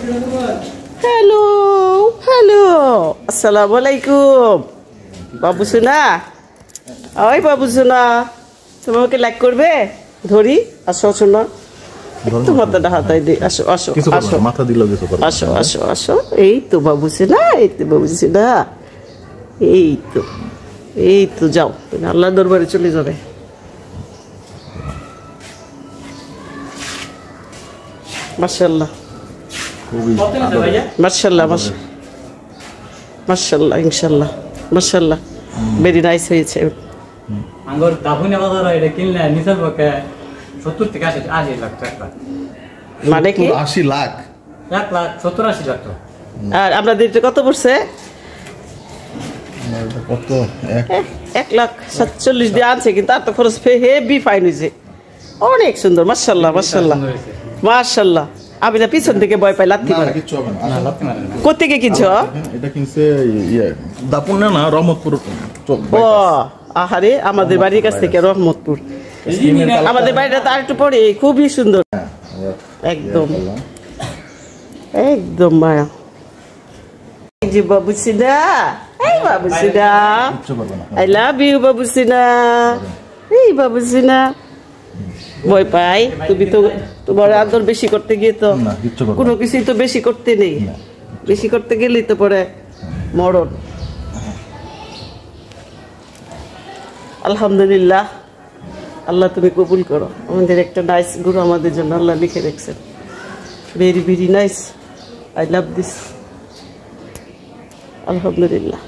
Hello hello, আসসালামু আলাইকুম বাবু সোনা। ওই বাবু সোনা, তুমি আমাকে লাইক করবে? ধরি, আসো সোনা, একটু মাথাটা হাতাই দিই। আসো আসো আসো, মাথা দিল আসো আসো আসো। এই তো বাবু সোনা, এই তো বাবু সোনা, এই তো এই তো, যাও আল্লাহ দরবারে চলে যাবে। মাশাআল্লাহ মাশাআল্লাহ মাশাআল্লাহ, ইনশাআল্লাহ মাশাআল্লাহ, ভেরি নাইস হয়েছে। আঙ্গুর দাফুনে বাজার এটা কিনলে নিচের পক্ষে 70 থেকে 80 লাখ টাকা। মানে কি 80 লাখ? 1 লাখ 70-80 লাখ টাকা। আর আপনাদের এটা কত পড়ছে? কত? 1,47,000 দিয়ে আনছে, কিন্তু আর তো খরচ হেভি ফাইন হয়েছে, অনেক সুন্দর। মাশাআল্লাহ মাশাআল্লাহ মাশাআল্লাহ। আমি না পিছন থেকে ভয় পাই, লাথি মারে। কিচ্ছু হবে না। না লাভ না। কোত্থেকে কিনছো? এটা কিনছে দাপুন না, রহমতপুর। ও আহারে, আমাদের বাড়ির কাছ থেকে রহমতপুর। আমাদের বাড়িটা তো আর একটু পরে, খুবই সুন্দর, একদম একদম মায়া। এই যে বাবু সিনা, এই বাবু সিনা, আই লাভ ইউ বাবু সিনা, এই বাবু সিনা। ভয় পাই, তুমি তো তোমার আদর বেশি করতে গিয়ে তো কোনো কিছুই তো বেশি করতে নেই, বেশি করতে গেলেই তো পরে মরণ। আলহামদুলিল্লাহ, আল্লাহ তুমি কবুল করো। আমাদের একটা নাইস গুরু আমাদের জন্য আল্লাহ লিখে রেখেছেন, very very nice, I love this. আলহামদুলিল্লাহ।